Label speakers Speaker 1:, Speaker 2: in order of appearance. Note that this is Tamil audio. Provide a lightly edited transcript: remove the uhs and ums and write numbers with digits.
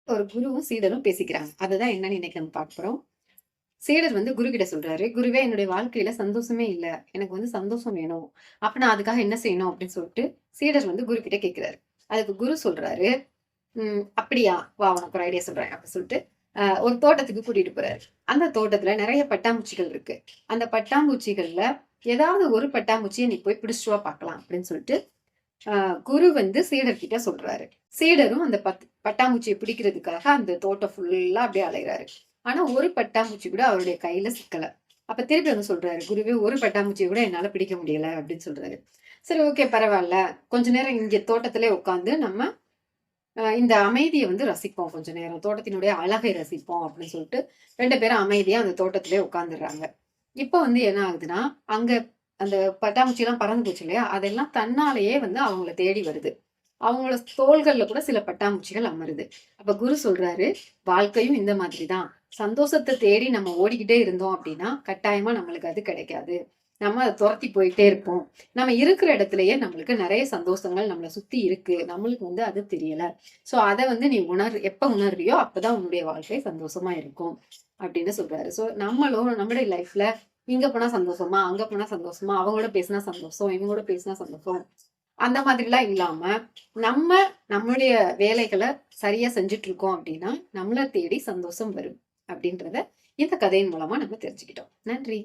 Speaker 1: ஒரு குருவும் சீடரும் பேசிக்கிறாங்க. அதுதான் என்னன்னு இன்னைக்கு நம்ம பார்க்க போறோம். சீடர் வந்து குரு கிட்ட சொல்றாரு, குருவே என்னுடைய வாழ்க்கையில சந்தோஷமே இல்ல. எனக்கு வந்து சந்தோஷம் வேணும். அப்ப நான் அதுக்காக என்ன செய்யணும் அப்படின்னு சொல்லிட்டு சீடர் வந்து குரு கிட்ட கேட்கிறாரு. அதுக்கு குரு சொல்றாரு, அப்படியா? வா உனக்கு ஒரு ஐடியா சொல்றேன் அப்படின்னு சொல்லிட்டு ஒரு தோட்டத்துக்கு கூட்டிட்டு போறாரு. அந்த தோட்டத்துல நிறைய பட்டாம்பூச்சிகள் இருக்கு. அந்த பட்டாம்பூச்சிகள்ல ஏதாவது ஒரு பட்டாம்பூச்சியை நீ போய் பிடிச்சிட்டு வா பார்க்கலாம் அப்படின்னு சொல்லிட்டு குரு வந்து சீடர்கிட்ட சொல்றாரு. சீடரும் அந்த பட்டாம்பூச்சியை பிடிக்கிறதுக்காக அந்த தோட்டம் ஃபுல்லா அப்படியே அலைகிறாரு. ஆனா ஒரு பட்டாம்பூச்சி கூட அவருடைய கையில சிக்கல. அப்ப திருப்பி வந்து சொல்றாரு, குருவே ஒரு பட்டாம்பூச்சியை கூட என்னால பிடிக்க முடியல அப்படின்னு சொல்றாரு. சரி, ஓகே, பரவாயில்ல. கொஞ்ச நேரம் இங்க தோட்டத்திலே உட்காந்து நம்ம இந்த அமைதியை வந்து ரசிப்போம். கொஞ்ச நேரம் தோட்டத்தினுடைய அழகை ரசிப்போம் அப்படின்னு சொல்லிட்டு 2 பேரும் அமைதியா அந்த தோட்டத்திலே உட்காந்துடுறாங்க. இப்ப வந்து என்ன ஆகுதுன்னா, அங்க அந்த பட்டாம்பூச்சிலாம் பறந்து போச்சு இல்லையா? அதெல்லாம் தன்னாலேயே வந்து அவங்கள தேடி வருது. அவங்களோட தோள்கள்ல கூட சில பட்டாம்பூச்சிகள் அமருது. அப்ப குரு சொல்றாரு, வாழ்க்கையும் இந்த மாதிரி தான். சந்தோஷத்த தேடி நம்ம ஓடிக்கிட்டே இருந்தோம் அப்படின்னா, கட்டாயமா நம்மளுக்கு அது கிடைக்காது. நம்ம அத துரத்தி போயிட்டே இருப்போம். நம்ம இருக்கிற இடத்திலேயே நம்மளுக்கு நெறைய சந்தோஷங்கள் நம்மள சுத்தி இருக்கு. நம்மளுக்கு வந்து அது தெரியல. சோ அத வந்து நீ எப்ப உணர்றியோ அப்பதான் உன்னுடைய வாழ்க்கை சந்தோஷமா இருக்கும். அப்படின்னு சொல்றாரு. சோ நம்மளும் நம்முடைய லைஃப்ல இங்க போனா சந்தோஷமா, அங்க போனா சந்தோஷமா, அவங்களோட பேசினா சந்தோஷம், இவங்களோட பேசினா சந்தோஷம். அந்த மாதிரிலாம் இல்லாம, நம்ம நம்மளுடைய வேலைகள சரியா செஞ்சுட்டு இருக்கோம் அப்படின்னா, நம்மள தேடி சந்தோஷம் வரும். அப்படின்றத இந்த கதையின் மூலமா நம்ம தெரிஞ்சுக்கிட்டோம். நன்றி.